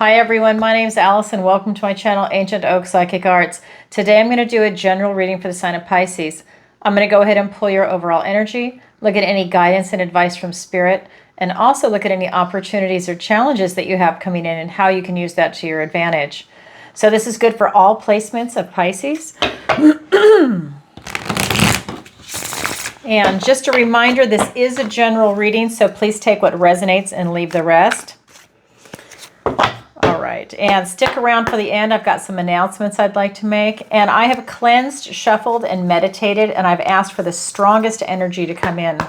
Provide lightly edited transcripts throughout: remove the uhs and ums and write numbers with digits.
Hi everyone, my name is Alison. Welcome to my channel, Ancient Oak Psychic Arts. Today I'm going to do a general reading for the sign of Pisces. I'm going to go ahead and pull your overall energy, look at any guidance and advice from Spirit, and also look at any opportunities or challenges that you have coming in and how you can use that to your advantage. So this is good for all placements of Pisces. And just a reminder, this is a general reading, so please take what resonates and leave the rest. All right, and stick around for the end. I've got some announcements I'd like to make. And I have cleansed, shuffled, and meditated, and I've asked for the strongest energy to come in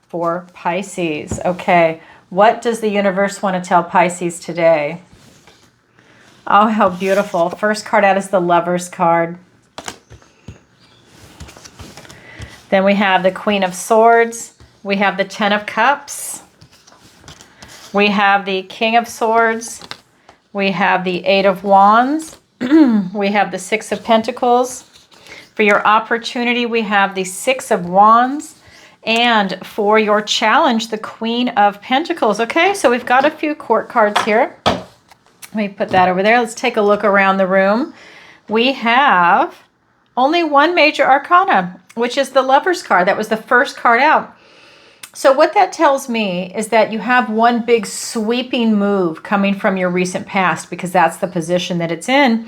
for Pisces. Okay, what does the universe want to tell Pisces today? Oh, how beautiful. First card out is the Lover's card. Then we have the Queen of Swords. We have the Ten of Cups. We have the King of Swords. We have the Eight of Wands. We have the Six of Pentacles. For your opportunity, we have the Six of Wands. And for your challenge, the Queen of Pentacles. Okay, so we've got a few court cards here. Let me put that over there. Let's take a look around the room. We have only one major arcana, which is the Lover's card. That was the first card out. So what that tells me is that you have one big sweeping move coming from your recent past, because that's the position that it's in.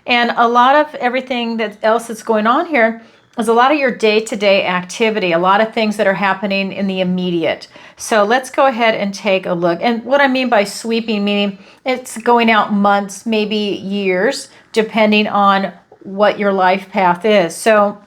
And a lot of everything else that's going on here is a lot of your day-to-day activity, a lot of things that are happening in the immediate. So let's go ahead and take a look. And what I mean by sweeping, meaning it's going out months, maybe years, depending on what your life path is. So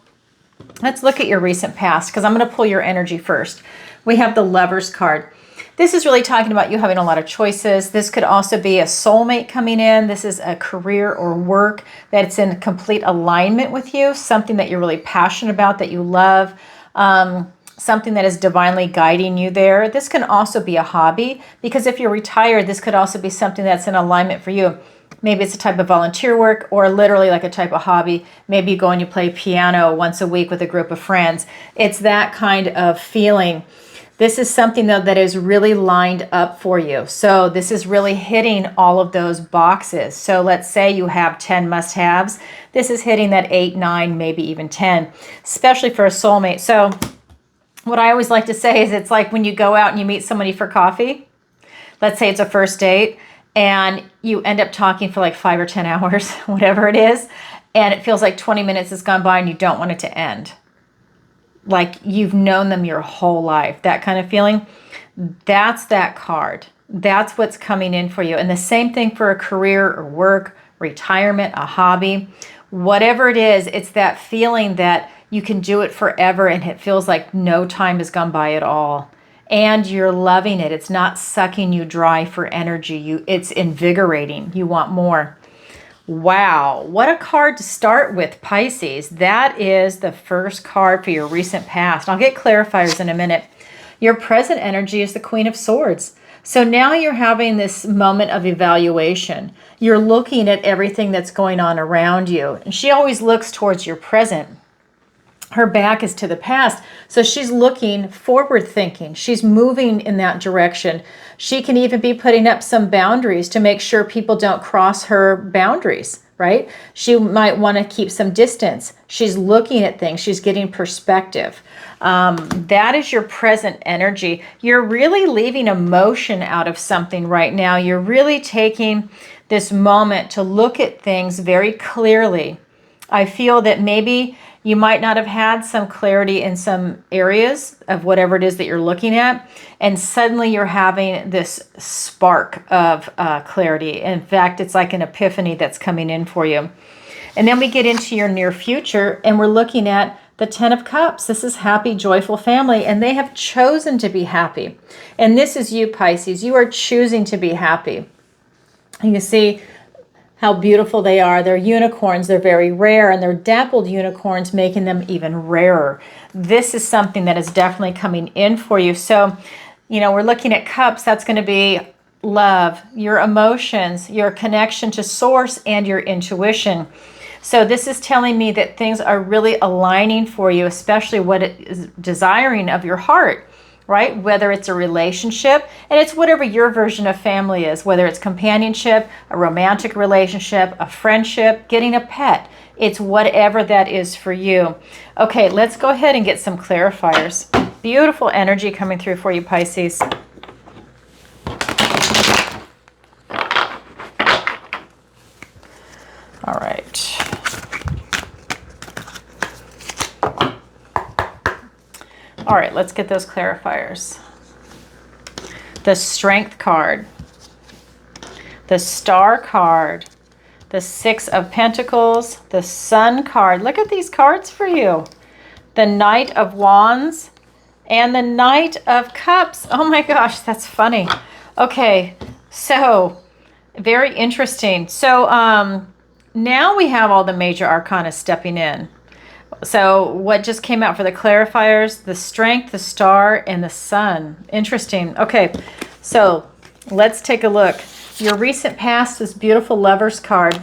let's look at your recent past, because I'm going to pull your energy first. We have the Lover's card. This is really talking about you having a lot of choices. This could also be a soulmate coming in. This is a career or work that's in complete alignment with you, something that you're really passionate about, that you love, something that is divinely guiding you there. This can also be a hobby, because if you're retired, this could also be something that's in alignment for you. Maybe it's a type of volunteer work, or literally like a type of hobby. Maybe you go and you play piano once a week with a group of friends. It's that kind of feeling. This is something, though, that is really lined up for you. So this is really hitting all of those boxes. So let's say you have 10 must-haves. This is hitting that 8, 9, maybe even 10, especially for a soulmate. So what I always like to say is it's like when you go out and you meet somebody for coffee. Let's say it's a first date, and you end up talking for like 5 or 10 hours, whatever it is, and it feels like 20 minutes has gone by and you don't want it to end. Like you've known them your whole life, that kind of feeling. That's that card. That's what's coming in for you. And the same thing for a career or work, retirement, a hobby, whatever it is, it's that feeling that you can do it forever and it feels like no time has gone by at all. And you're loving it. It's not sucking you dry for energy. It's invigorating. You want more. Wow, what a card to start with, Pisces. That is the first card for your recent past. I'll get clarifiers in a minute. Your present energy is the Queen of Swords. So now you're having this moment of evaluation. You're looking at everything that's going on around you. And she always looks towards your present. Her back is to the past. So she's looking forward thinking. She's moving in that direction. She can even be putting up some boundaries to make sure people don't cross her boundaries, right? She might want to keep some distance. She's looking at things. She's getting perspective. That is your present energy. You're really leaving emotion out of something right now. You're really taking this moment to look at things very clearly. I feel that maybe you might not have had some clarity in some areas of whatever it is that you're looking at, and suddenly you're having this spark of clarity. In fact, it's like an epiphany that's coming in for you. And then we get into your near future, and we're looking at the Ten of Cups. This is happy, joyful family, and they have chosen to be happy. And this is you, Pisces. You are choosing to be happy. You see how beautiful they are. They're unicorns. They're very rare, and they're dappled unicorns, making them even rarer. This is something that is definitely coming in for you. So, you know, we're looking at cups. That's going to be love, your emotions, your connection to source, and your intuition. So this is telling me that things are really aligning for you, especially what it is desiring of your heart. right? Whether it's a relationship, and it's whatever your version of family is, whether it's companionship, a romantic relationship, a friendship, getting a pet. It's whatever that is for you. Okay, let's go ahead and get some clarifiers. Beautiful energy coming through for you, Pisces. All right. All right, let's get those clarifiers. The Strength card, the Star card, the Six of Pentacles, the Sun card. Look at these cards for you. The Knight of Wands and the Knight of Cups. Oh my gosh, that's funny. Okay, so very interesting. So now we have all the major arcana stepping in. So what just came out for the clarifiers? The Strength, the Star, and the Sun. Interesting. Okay, so let's take a look. Your recent past is beautiful Lovers card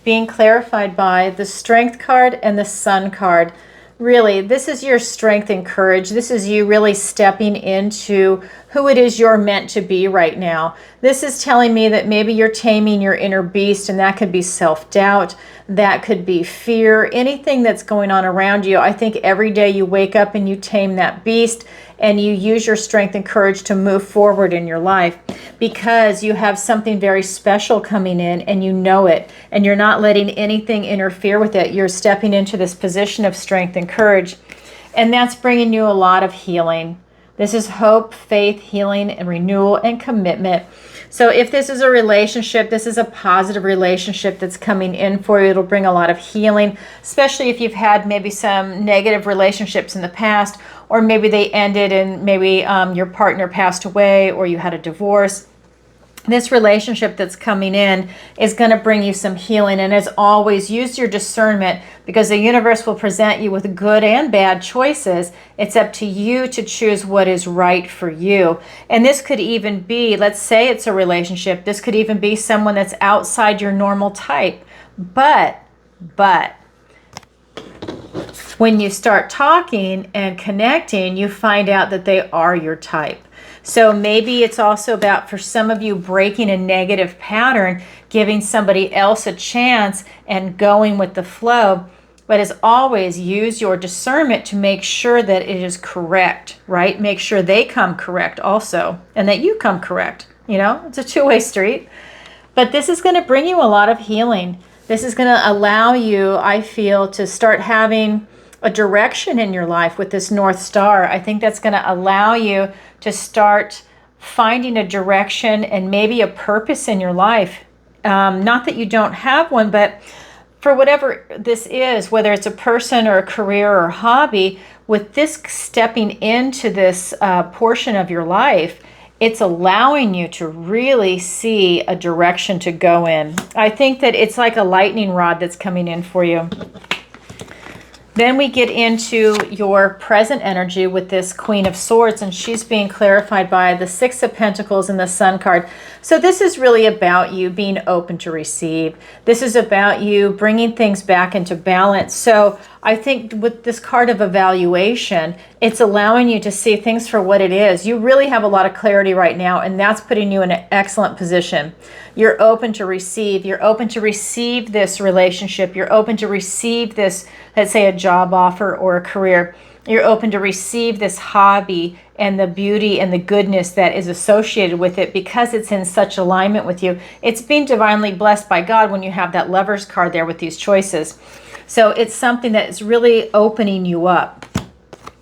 being clarified by the Strength card and the Sun card. Really, this is your strength and courage. This is you really stepping into who it is you're meant to be right now. This is telling me that maybe you're taming your inner beast, and that could be self-doubt. That could be fear, anything that's going on around you. I think every day you wake up and you tame that beast and you use your strength and courage to move forward in your life because you have something very special coming in and you know it, and you're not letting anything interfere with it. You're stepping into this position of strength and courage, and that's bringing you a lot of healing. This is hope, faith, healing, and renewal and commitment. So if this is a relationship, this is a positive relationship that's coming in for you. It'll bring a lot of healing, especially if you've had maybe some negative relationships in the past, or maybe they ended and maybe your partner passed away or you had a divorce. This relationship that's coming in is going to bring you some healing. And as always, use your discernment because the universe will present you with good and bad choices. It's up to you to choose what is right for you. And this could even be, let's say it's a relationship. This could even be someone that's outside your normal type. But when you start talking and connecting, you find out that they are your type. So maybe it's also about, for some of you, breaking a negative pattern, giving somebody else a chance and going with the flow. But as always, use your discernment to make sure that it is correct, right? Make sure they come correct also, and that you come correct. You know, it's a two-way street. But this is going to bring you a lot of healing. This is going to allow you, I feel, to start having a direction in your life with this North Star. I think that's going to allow you to start finding a direction and maybe a purpose in your life. Not that you don't have one, but for whatever this is, whether it's a person or a career or a hobby, with this stepping into this portion of your life, it's allowing you to really see a direction to go in. I think that it's like a lightning rod that's coming in for you. Then we get into your present energy with this Queen of Swords, and she's being clarified by the Six of Pentacles and the Sun card. So this is really about you being open to receive. This is about you bringing things back into balance. So I think with this card of evaluation, it's allowing you to see things for what it is. You really have a lot of clarity right now, and that's putting you in an excellent position. You're open to receive. You're open to receive this relationship. You're open to receive this, let's say, a job offer or a career. You're open to receive this hobby and the beauty and the goodness that is associated with it because it's in such alignment with you. It's being divinely blessed by God when you have that Lovers card there with these choices. So it's something that is really opening you up.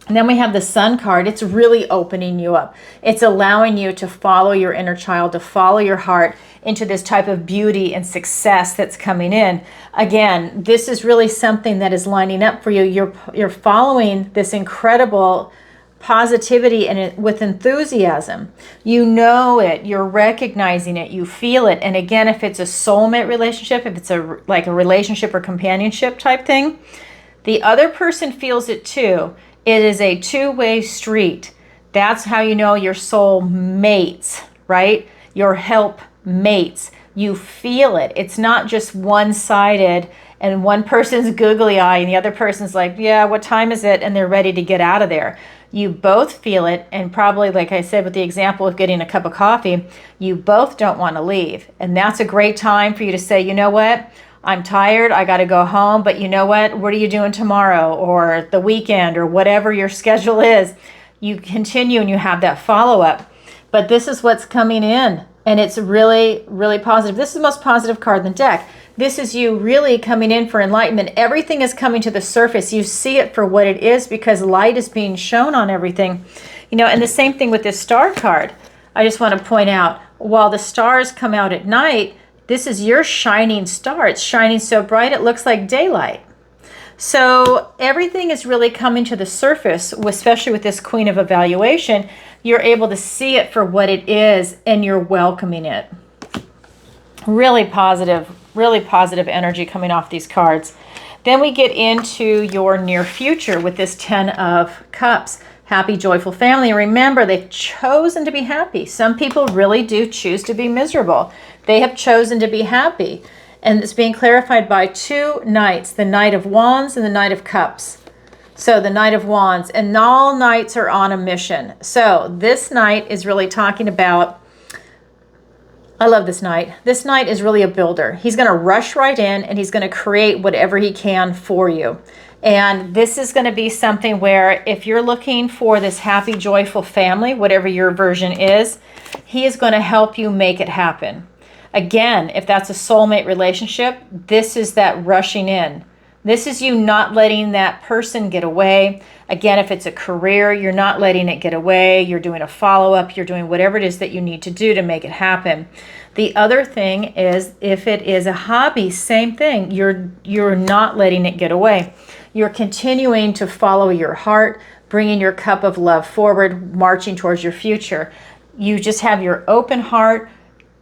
And then we have the Sun card. It's really opening you up. It's allowing you to follow your inner child, to follow your heart into this type of beauty and success that's coming in. Again, this is really something that is lining up for you. You're following this incredible positivity and with enthusiasm. You know it, you're recognizing it, you feel it. And again, if it's a soulmate relationship, if it's like a relationship or companionship type thing, the other person feels it too. It is a two-way street. That's how you know your soul mates, right? Your help mates. You feel it. It's not just one-sided and one person's googly eye and the other person's like, yeah, what time is it? And they're ready to get out of there. You both feel it, and probably, like I said with the example of getting a cup of coffee, you both don't want to leave. And that's a great time for you to say, you know what? I'm tired, I got to go home, but you know what are you doing tomorrow or the weekend or whatever your schedule is? You continue and you have that follow-up. But this is what's coming in, and it's really, really positive. This is the most positive card in the deck. This is you really coming in for enlightenment. Everything is coming to the surface. You see it for what it is because light is being shown on everything. You know, and the same thing with this star card. I just want to point out, while the stars come out at night, this is your shining star. It's shining so bright it looks like daylight. So everything is really coming to the surface, especially with this Queen of Evaluation. You're able to see it for what it is, and you're welcoming it. Really positive energy coming off these cards. Then we get into your near future with this 10 of Cups. Happy, joyful family. And remember, they've chosen to be happy. Some people really do choose to be miserable. They have chosen to be happy. And it's being clarified by two knights, the Knight of Wands and the Knight of Cups. So the Knight of Wands, and all knights are on a mission. So this knight is really talking about, I love this knight. This knight is really a builder. He's going to rush right in and he's going to create whatever he can for you. And this is going to be something where if you're looking for this happy, joyful family, whatever your version is, he is going to help you make it happen. Again, if that's a soulmate relationship, this is that rushing in. This is you not letting that person get away. Again, if it's a career, you're not letting it get away. You're doing a follow-up. You're doing whatever it is that you need to do to make it happen. The other thing is, if it is a hobby, same thing. You're not letting it get away. You're continuing to follow your heart, bringing your cup of love forward, marching towards your future. You just have your open heart.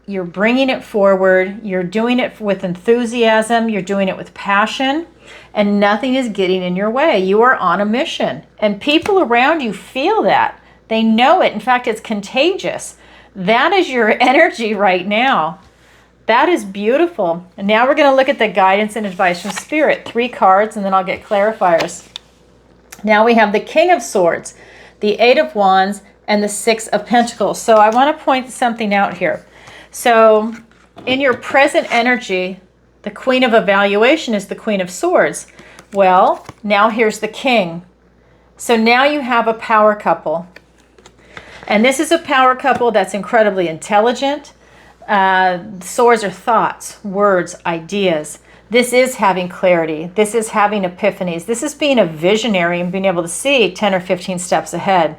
You're bringing it forward. You're doing it with enthusiasm. You're doing it with passion. And nothing is getting in your way. You are on a mission. And people around you feel that. They know it. In fact, it's contagious. That is your energy right now. That is beautiful. And now we're going to look at the guidance and advice from Spirit. 3 cards, and then I'll get clarifiers. Now we have the King of Swords, the 8 of Wands, and the 6 of Pentacles. So I want to point something out here. So in your present energy, the Queen of Evaluation is the Queen of Swords. Well, now here's the King. So now you have a power couple. And this is a power couple that's incredibly intelligent. Swords are thoughts, words, ideas. This is having clarity. This is having epiphanies. This is being a visionary and being able to see 10 or 15 steps ahead.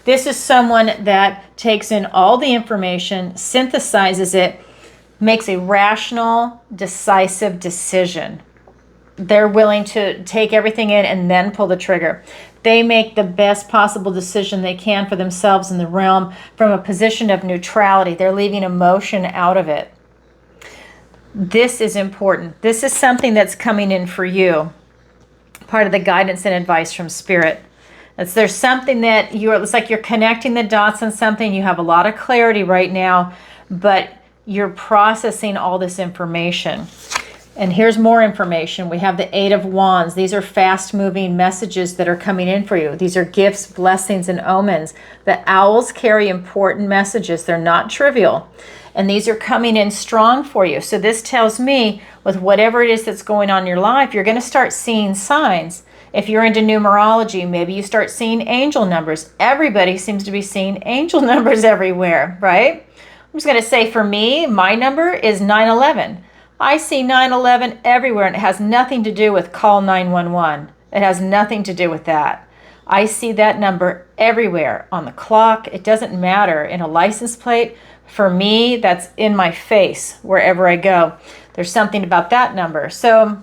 This is someone that takes in all the information, synthesizes it, makes a rational, decisive decision. They're willing to take everything in and then pull the trigger. They make the best possible decision they can for themselves in the realm from a position of neutrality. They're leaving emotion out of it. This is important. This is something that's coming in for you. Part of the guidance and advice from Spirit. There's something that it's like you're connecting the dots on something. You have a lot of clarity right now, but you're processing all this information. And here's more information. We have the 8 of Wands. These are fast-moving messages that are coming in for you. These are gifts, blessings, and omens. The owls carry important messages. They're not trivial. And these are coming in strong for you. So this tells me, with whatever it is that's going on in your life, you're going to start seeing signs. If you're into numerology, maybe you start seeing angel numbers. Everybody seems to be seeing angel numbers everywhere, right? I'm just going to say, for me, my number is 911. I see 911 everywhere, and it has nothing to do with call 911. It has nothing to do with that. I see that number everywhere, on the clock. It doesn't matter. In a license plate, for me, that's in my face wherever I go. There's something about that number. So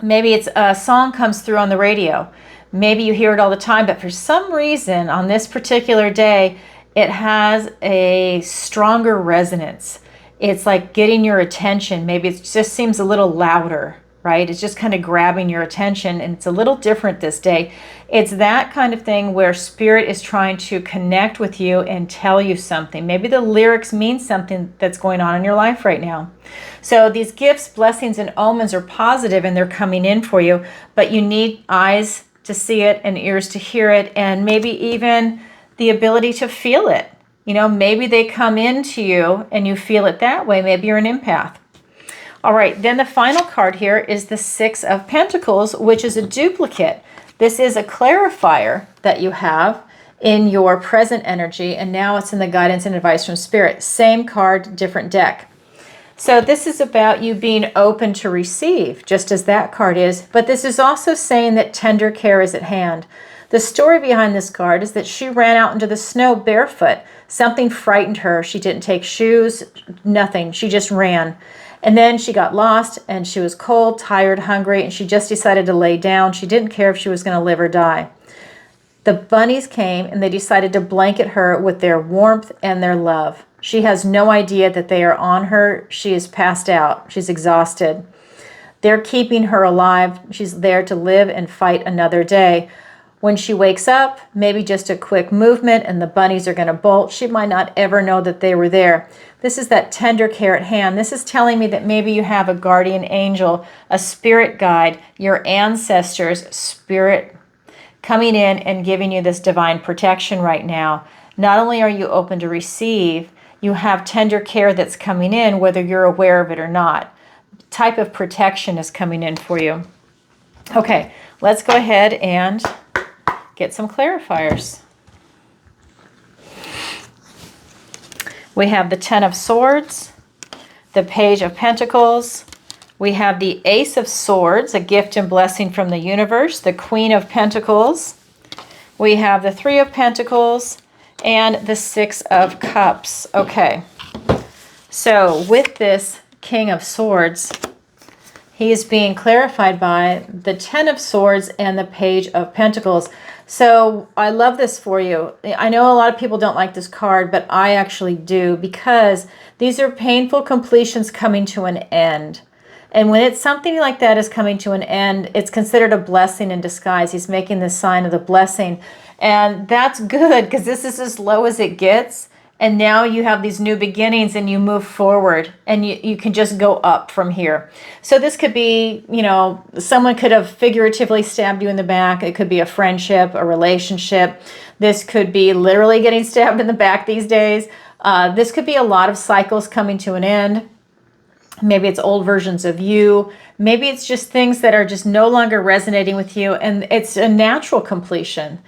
maybe it's a song comes through on the radio. Maybe you hear it all the time, but for some reason on this particular day, it has a stronger resonance. It's like getting your attention. Maybe it just seems a little louder, right? It's just kind of grabbing your attention, and it's a little different this day. It's that kind of thing where Spirit is trying to connect with you and tell you something. Maybe the lyrics mean something that's going on in your life right now. So these gifts, blessings, and omens are positive, and they're coming in for you, but you need eyes to see it and ears to hear it, and maybe even the ability to feel it. You know, maybe they come into you and you feel it that way. Maybe you're an empath. All right, then the final card here is the Six of Pentacles, which is a duplicate. This is a clarifier that you have in your present energy, and now it's in the guidance and advice from Spirit. Same card, different deck. So this is about you being open to receive, just as that card is, but this is also saying that tender care is at hand. The story behind this card is that she ran out into the snow barefoot. Something frightened her. She didn't take shoes, nothing. She just ran. And then she got lost, and she was cold, tired, hungry, and she just decided to lay down. She didn't care if she was going to live or die. The bunnies came, and they decided to blanket her with their warmth and their love. She has no idea that they are on her. She is passed out. She's exhausted. They're keeping her alive. She's there to live and fight another day. When she wakes up, maybe just a quick movement and the bunnies are going to bolt. She might not ever know that they were there. This is that tender care at hand. This is telling me that maybe you have a guardian angel, a spirit guide, your ancestors' spirit coming in and giving you this divine protection right now. Not only are you open to receive, you have tender care that's coming in, whether you're aware of it or not. Type of protection is coming in for you. Okay, let's go ahead and get some clarifiers. We have the Ten of Swords, the Page of Pentacles. We have the Ace of Swords, a gift and blessing from the universe, the Queen of Pentacles. We have the Three of Pentacles and the Six of Cups. Okay, so with this King of Swords, he is being clarified by the Ten of Swords and the Page of Pentacles. So I love this for you. I know a lot of people don't like this card, but I actually do, because these are painful completions coming to an end. And when it's something like that is coming to an end, it's considered a blessing in disguise. He's making the sign of the blessing. And that's good, because this is as low as it gets. And now you have these new beginnings and you move forward and you can just go up from here. So this could be, you know, someone could have figuratively stabbed you in the back. It could be a friendship, a relationship. This could be literally getting stabbed in the back these days. This could be a lot of cycles coming to an end. Maybe it's old versions of you. Maybe it's just things that are just no longer resonating with you, and it's a natural completion.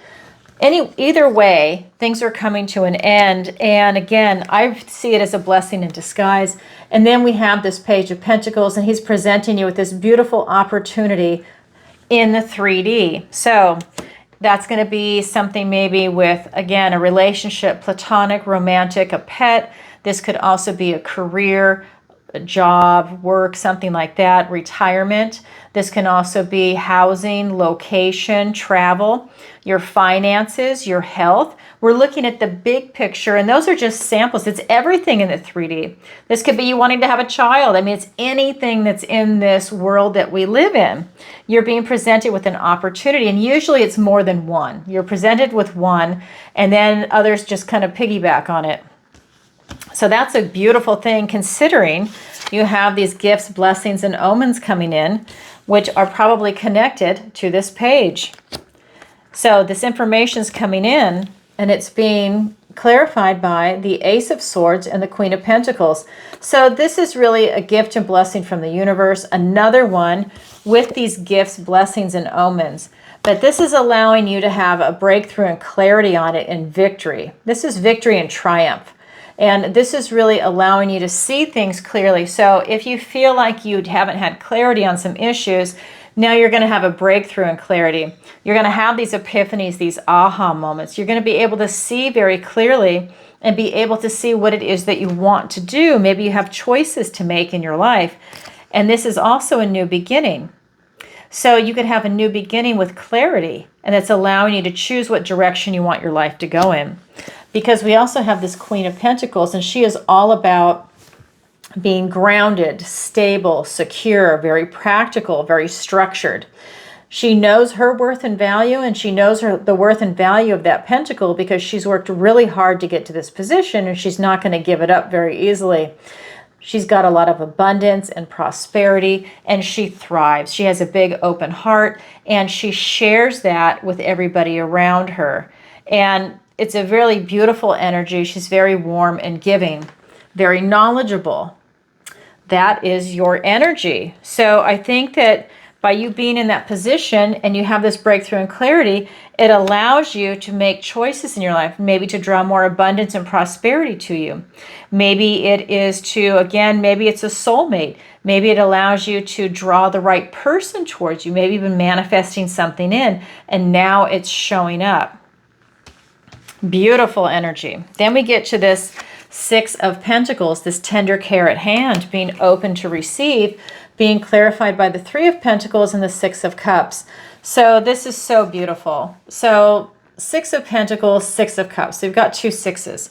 Either way, things are coming to an end. And again, I see it as a blessing in disguise. And then we have this Page of Pentacles, and he's presenting you with this beautiful opportunity in the 3D. So that's going to be something maybe with, again, a relationship, platonic, romantic, a pet. This could also be a career, a job, work, something like that, retirement. This can also be housing, location, travel, your finances, your health. We're looking at the big picture, and those are just samples. It's everything in the 3D. This could be you wanting to have a child. I mean, it's anything that's in this world that we live in. You're being presented with an opportunity, and usually it's more than one. You're presented with one, and then others just kind of piggyback on it. So that's a beautiful thing, considering you have these gifts, blessings, and omens coming in, which are probably connected to this page. So this information is coming in, and it's being clarified by the Ace of Swords and the Queen of Pentacles. So this is really a gift and blessing from the universe, another one with these gifts, blessings, and omens. But this is allowing you to have a breakthrough and clarity on it in victory. This is victory and triumph. And this is really allowing you to see things clearly. So if you feel like you haven't had clarity on some issues, now you're going to have a breakthrough in clarity. You're going to have these epiphanies, these aha moments. You're going to be able to see very clearly and be able to see what it is that you want to do. Maybe you have choices to make in your life. And this is also a new beginning. So you could have a new beginning with clarity, and it's allowing you to choose what direction you want your life to go in. Because we also have this Queen of Pentacles, and she is all about being grounded, stable, secure, very practical, very structured. She knows her worth and value, and she knows the worth and value of that pentacle because she's worked really hard to get to this position, and she's not going to give it up very easily. She's got a lot of abundance and prosperity, and she thrives. She has a big open heart, and she shares that with everybody around her. And it's a really beautiful energy. She's very warm and giving, very knowledgeable. That is your energy. So I think that by you being in that position and you have this breakthrough and clarity, it allows you to make choices in your life, maybe to draw more abundance and prosperity to you. Maybe it is to, again, maybe it's a soulmate. Maybe it allows you to draw the right person towards you. Maybe you've been manifesting something in, and now it's showing up. Beautiful energy. Then we get to this Six of Pentacles, this tender care at hand, being open to receive, being clarified by the Three of Pentacles and the Six of Cups. So this is so beautiful. So Six of Pentacles, Six of Cups. So you've got two sixes.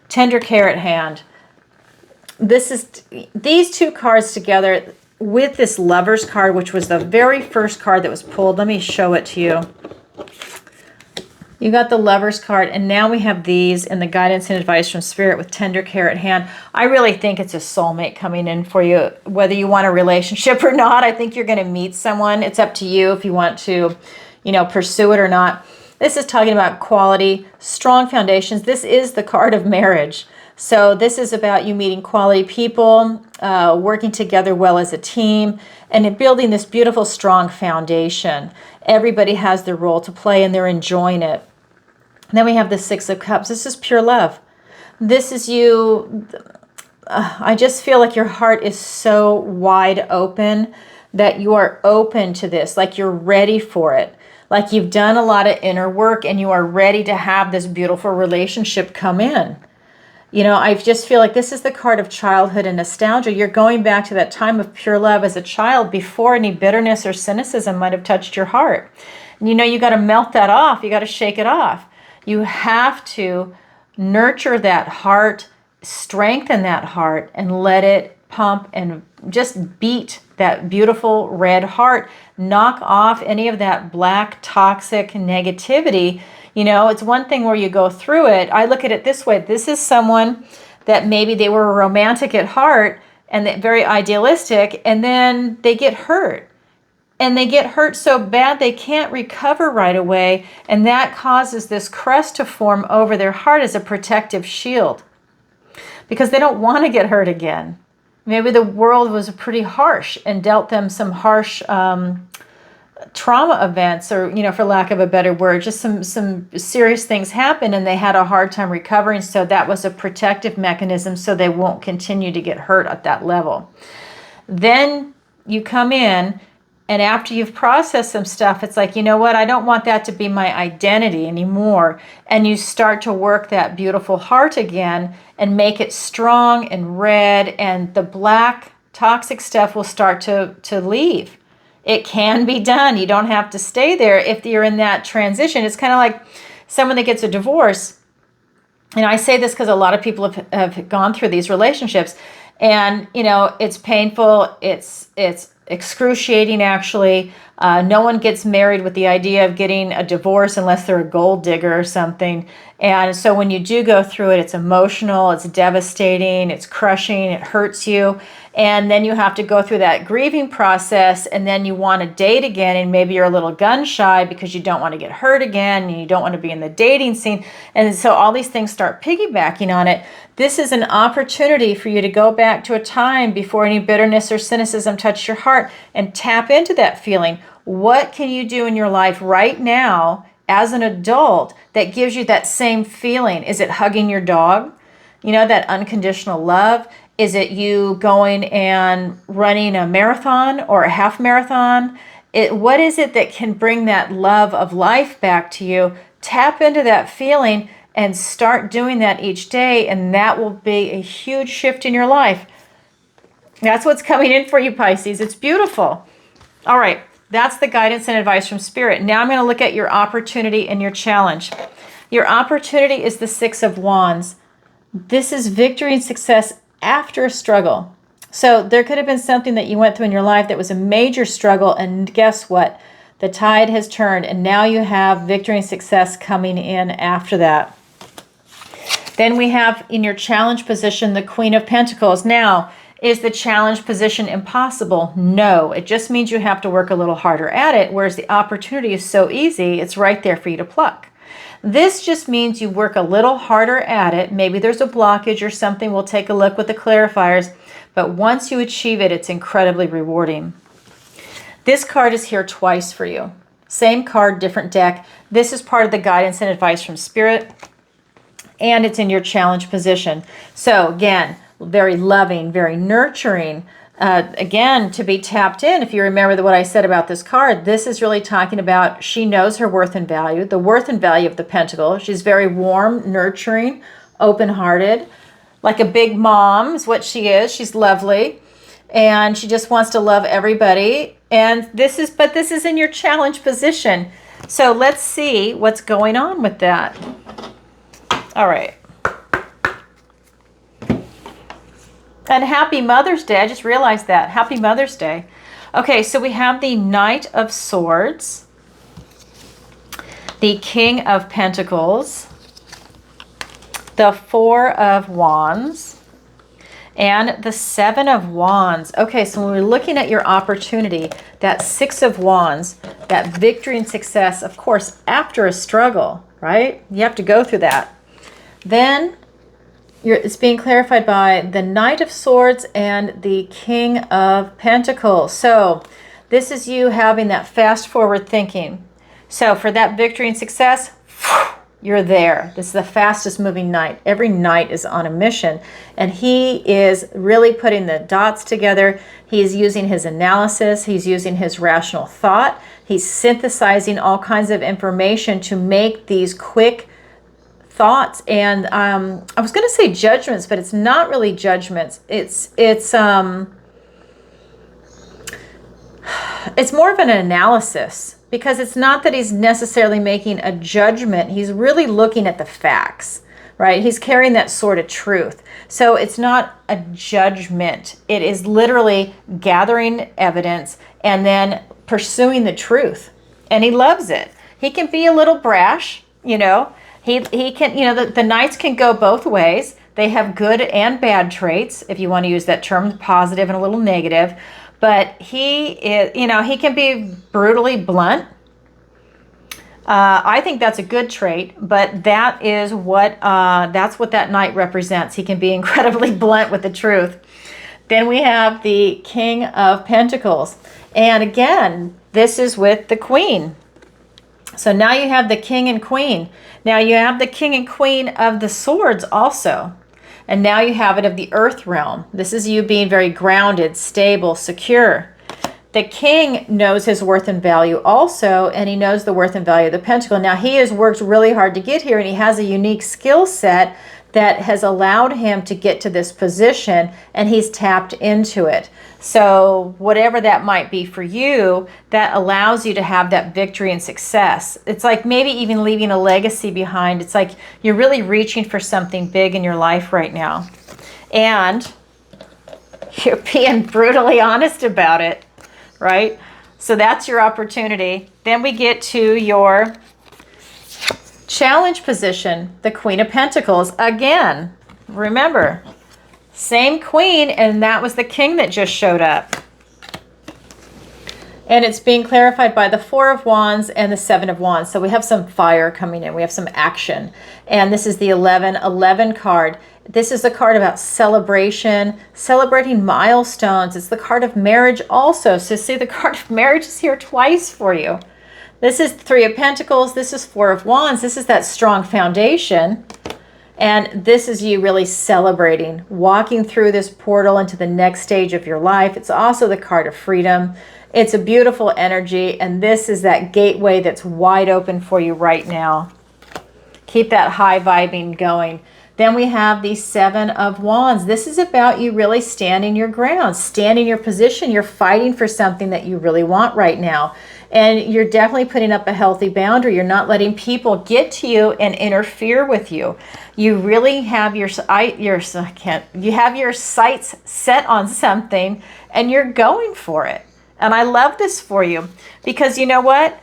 Tender care at hand. These two cards together with this Lover's card, which was the very first card that was pulled. Let me show it to you. You got the Lover's card, and now we have these and the guidance and advice from Spirit with tender care at hand. I really think it's a soulmate coming in for you, whether you want a relationship or not. I think you're going to meet someone. It's up to you if you want to, pursue it or not. This is talking about quality, strong foundations. This is the card of marriage. So this is about you meeting quality people, working together well as a team, and building this beautiful, strong foundation. Everybody has their role to play, and they're enjoying it. Then we have the Six of Cups. This is pure love. This is you. I just feel like your heart is so wide open that you are open to this, like you're ready for it. Like you've done a lot of inner work and you are ready to have this beautiful relationship come in. I just feel like this is the card of childhood and nostalgia. You're going back to that time of pure love as a child before any bitterness or cynicism might have touched your heart. And you got to melt that off. You got to shake it off. You have to nurture that heart, strengthen that heart, and let it pump and just beat that beautiful red heart. Knock off any of that black, toxic negativity. It's one thing where you go through it. I look at it this way. This is someone that maybe they were romantic at heart and very idealistic, and then they get hurt. And they get hurt so bad they can't recover right away, and that causes this crust to form over their heart as a protective shield because they don't want to get hurt again. Maybe the world was pretty harsh and dealt them some harsh trauma events, or for lack of a better word, just some serious things happened and they had a hard time recovering, so that was a protective mechanism so they won't continue to get hurt at that level. Then you come in, and after you've processed some stuff, it's like, what? I don't want that to be my identity anymore. And you start to work that beautiful heart again and make it strong and red, and the black toxic stuff will start to leave. It can be done. You don't have to stay there if you're in that transition. It's kind of like someone that gets a divorce. And I say this because a lot of people have gone through these relationships, and it's painful. It's excruciating, actually. No one gets married with the idea of getting a divorce unless they're a gold digger or something. And so when you do go through it, it's emotional, it's devastating, it's crushing, it hurts you. And then you have to go through that grieving process, and then you want to date again, and maybe you're a little gun shy because you don't want to get hurt again, and you don't want to be in the dating scene. And so all these things start piggybacking on it. This is an opportunity for you to go back to a time before any bitterness or cynicism touched your heart and tap into that feeling. What can you do in your life right now as an adult that gives you that same feeling? Is it hugging your dog? That unconditional love? Is it you going and running a marathon or a half marathon? What is it that can bring that love of life back to you? Tap into that feeling and start doing that each day, and that will be a huge shift in your life. That's what's coming in for you, Pisces. It's beautiful. All right, that's the guidance and advice from Spirit. Now I'm going to look at your opportunity and your challenge. Your opportunity is the Six of Wands. This is victory and success after a struggle. So there could have been something that you went through in your life that was a major struggle, and guess what? The tide has turned, and now you have victory and success coming in after that. Then we have in your challenge position the Queen of Pentacles. Now, Is the challenge position impossible? No, it just means you have to work a little harder at it, whereas the opportunity is so easy, it's right there for you to pluck. This just means you work a little harder at it. Maybe there's a blockage or something. We'll take a look with the clarifiers. But once you achieve it, it's incredibly rewarding. This card is here twice for you. Same card, different deck. This is part of the guidance and advice from Spirit. And it's in your challenge position. So again, very loving, very nurturing. Again, to be tapped in, if you remember what I said about this card, this is really talking about she knows her worth and value, the worth and value of the Pentacle. She's very warm, nurturing, open-hearted, like a big mom is what she is. She's lovely, and she just wants to love everybody. And this is in your challenge position. So let's see what's going on with that. All right. And happy Mother's Day. I just realized that. Happy Mother's Day. Okay, so we have the Knight of Swords, the King of Pentacles, the Four of Wands, and the Seven of Wands. Okay, so when we're looking at your opportunity, that Six of Wands, that victory and success, of course, after a struggle, right? You have to go through that. Then it's being clarified by the Knight of Swords and the King of Pentacles. So this is you having that fast forward thinking. So for that victory and success, you're there. This is the fastest moving knight. Every knight is on a mission, and he is really putting the dots together. He's using his analysis. He's using his rational thought. He's synthesizing all kinds of information to make these quick thoughts. And I was going to say judgments, but it's not really judgments. It's more of an analysis, because it's not that he's necessarily making a judgment. He's really looking at the facts, right? He's carrying that sword of truth. So it's not a judgment. It is literally gathering evidence and then pursuing the truth. And he loves it. He can be a little brash, you know. He can, you know, the knights can go both ways. They have good and bad traits, if you want to use that term, positive and a little negative. But he is, you know, he can be brutally blunt. I think that's a good trait, but that is what that's what that knight represents. He can be incredibly blunt with the truth. Then we have the King of Pentacles, and again, this is with the Queen. So now you have the King and Queen. Now you have the King and Queen of the Swords also. And now you have it of the Earth realm. This is you being very grounded, stable, secure. The King knows his worth and value also, and he knows the worth and value of the Pentacle. Now he has worked really hard to get here, and he has a unique skill set that has allowed him to get to this position, and he's tapped into it. So whatever that might be for you, that allows you to have that victory and success. It's like maybe even leaving a legacy behind. It's like you're really reaching for something big in your life right now. And you're being brutally honest about it, right? So that's your opportunity. Then we get to your challenge position, the Queen of Pentacles. Again, remember, same queen, and that was the king that just showed up. And it's being clarified by the Four of Wands and the Seven of Wands. So we have some fire coming in. We have some action. And this is the 11 card. This is the card about celebration, celebrating milestones. It's the card of marriage also. So see, the card of marriage is here twice for you. This is Three of Pentacles. This is Four of Wands. This is that strong foundation. And this is you really celebrating, walking through this portal into the next stage of your life. It's also the card of freedom. It's a beautiful energy. And this is that gateway that's wide open for you right now. Keep that high vibing going. Then we have the Seven of Wands. This is about you really standing your ground, standing your position. You're fighting for something that you really want right now. And you're definitely putting up a healthy boundary. You're not letting people get to you and interfere with you. You really have your sights set on something, and you're going for it. And I love this for you, because you know what?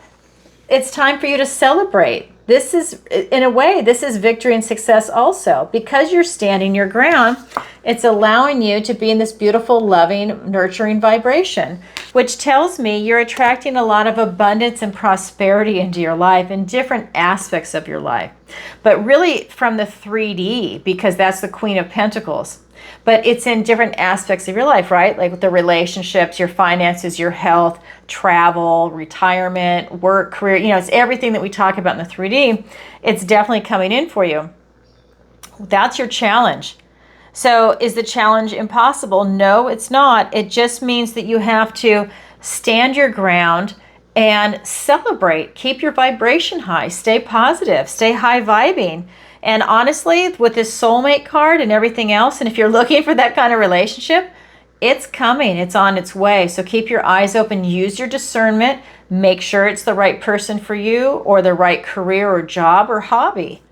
It's time for you to celebrate. This is, in a way, this is victory and success also. Because you're standing your ground, it's allowing you to be in this beautiful, loving, nurturing vibration, which tells me you're attracting a lot of abundance and prosperity into your life in different aspects of your life. But really from the 3D, because that's the Queen of Pentacles. But it's in different aspects of your life, right? Like the relationships, your finances, your health, travel, retirement, work, career. You know, it's everything that we talk about in the 3D. It's definitely coming in for you. That's your challenge. So is the challenge impossible? No, it's not. It just means that you have to stand your ground and celebrate. Keep your vibration high. Stay positive. Stay high vibing. And honestly, with this soulmate card and everything else, and if you're looking for that kind of relationship, it's coming. It's on its way. So keep your eyes open. Use your discernment. Make sure it's the right person for you or the right career or job or hobby.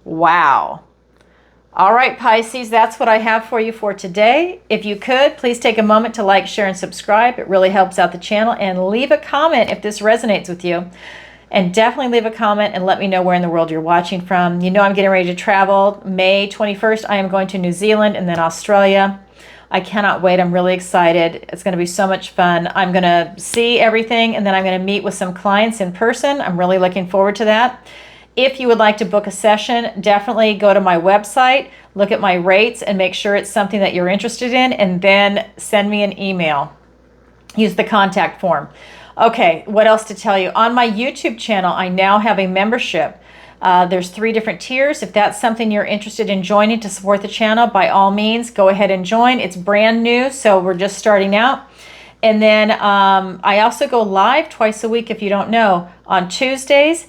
Wow. All right, Pisces, that's what I have for you for today. If you could, please take a moment to like, share, and subscribe. It really helps out the channel. And leave a comment if this resonates with you. And definitely leave a comment and let me know where in the world you're watching from. You know I'm getting ready to travel. May 21st, I am going to New Zealand and then Australia. I cannot wait. I'm really excited. It's going to be so much fun. I'm going to see everything and then I'm going to meet with some clients in person. I'm really looking forward to that. If you would like to book a session, definitely go to my website, look at my rates and make sure it's something that you're interested in, and then send me an email. Use the contact form. Okay, what else to tell you? On my YouTube channel, I now have a membership. There's 3 different tiers. If that's something you're interested in joining to support the channel, by all means, go ahead and join. It's brand new, so we're just starting out. And then I also go live twice a week, if you don't know, on Tuesdays,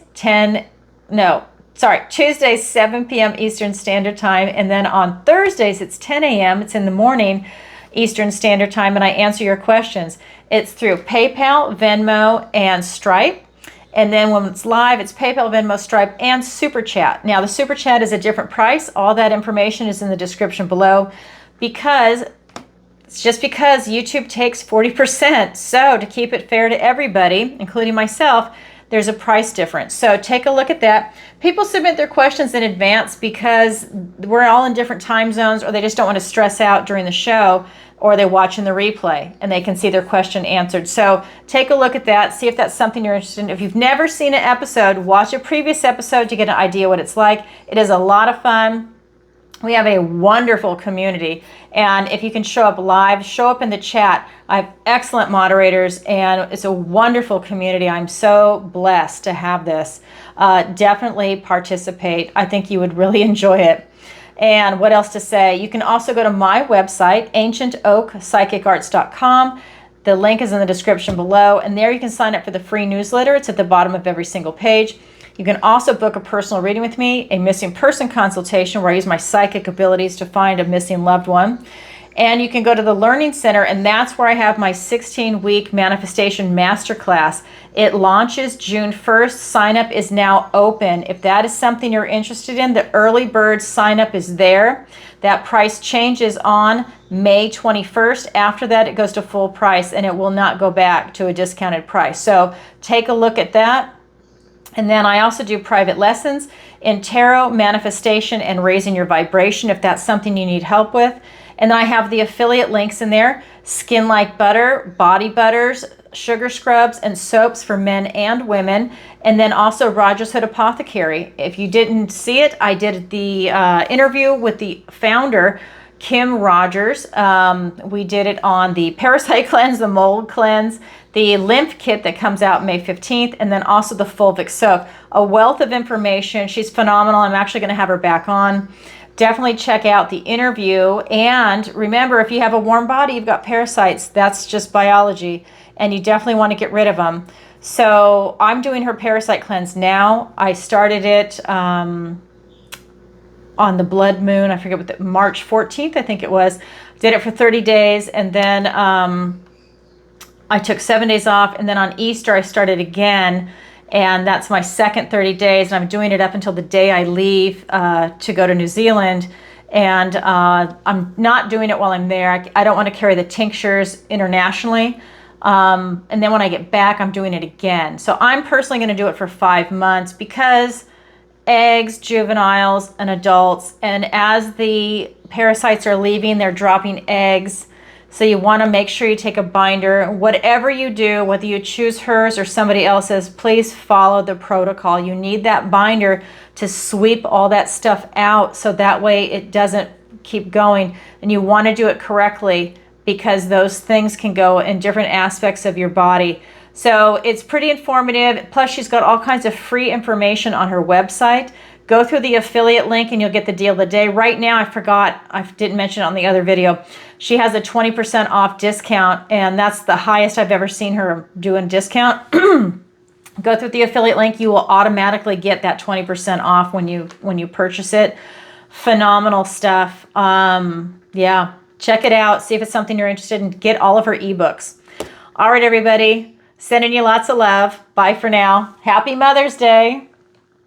Tuesdays, 7 p.m. Eastern Standard Time. And then on Thursdays, it's 10 a.m. It's in the morning, Eastern Standard Time, and I answer your questions. It's through PayPal, Venmo, and Stripe. And then when it's live, it's PayPal, Venmo, Stripe, and SuperChat. Now, the SuperChat is a different price. All that information is in the description below because it's just because YouTube takes 40%. So to keep it fair to everybody, including myself, there's a price difference. So take a look at that. People submit their questions in advance because we're all in different time zones, or they just don't want to stress out during the show, or they watch in the replay and they can see their question answered. So take a look at that. See if that's something you're interested in. If you've never seen an episode, watch a previous episode to get an idea what it's like. It is a lot of fun. We have a wonderful community, and if you can show up live, show up in the chat. I have excellent moderators, and it's a wonderful community. I'm so blessed to have this. Definitely participate. I think you would really enjoy it. And what else to say? You can also go to my website, ancientoakpsychicarts.com. The link is in the description below, and there you can sign up for the free newsletter. It's at the bottom of every single page. You can also book a personal reading with me, a missing person consultation where I use my psychic abilities to find a missing loved one. And you can go to the Learning Center, and that's where I have my 16-week manifestation masterclass. It launches June 1st. Sign up is now open. If that is something you're interested in, the early bird sign up is there. That price changes on May 21st. After that, it goes to full price, and it will not go back to a discounted price. So take a look at that. And then I also do private lessons in tarot, manifestation, and raising your vibration if that's something you need help with. And then I have the affiliate links in there: Skin Like Butter, Body Butters, Sugar Scrubs, and Soaps for men and women. And then also Roger's Hood Apothecary. If you didn't see it, I did the interview with the founder, Kim Rogers. We did it on the Parasite Cleanse, the Mold Cleanse, the Lymph Kit that comes out May 15th, and then also the Fulvic Soak. A wealth of information. She's phenomenal. I'm actually going to have her back on. Definitely check out the interview. And remember, if you have a warm body, you've got parasites. That's just biology, and you definitely want to get rid of them. So I'm doing her Parasite Cleanse now. I started it on the blood moon. I forget what March 14th, I think it was. Did it for 30 days, and then I took 7 days off, and then on Easter I started again, and that's my second 30 days, and I'm doing it up until the day I leave to go to New Zealand. And I'm not doing it while I'm there. I don't want to carry the tinctures internationally. And then when I get back, I'm doing it again. So I'm personally going to do it for 5 months because eggs, juveniles, and adults. And as the parasites are leaving, they're dropping eggs. So you want to make sure you take a binder. Whatever you do, whether you choose hers or somebody else's, please follow the protocol. You need that binder to sweep all that stuff out so that way it doesn't keep going. And you want to do it correctly because those things can go in different aspects of your body. So it's pretty informative. Plus, she's got all kinds of free information on her website. Go through the affiliate link and you'll get the deal of the day. Right now, I forgot, I didn't mention it on the other video. She has a 20% off discount, and that's the highest I've ever seen her do a discount. Go through the affiliate link. You will automatically get that 20% off when you purchase it. Phenomenal stuff. Yeah, check it out. See if it's something you're interested in. Get all of her ebooks. All right, everybody. Sending you lots of love. Bye for now. Happy Mother's Day.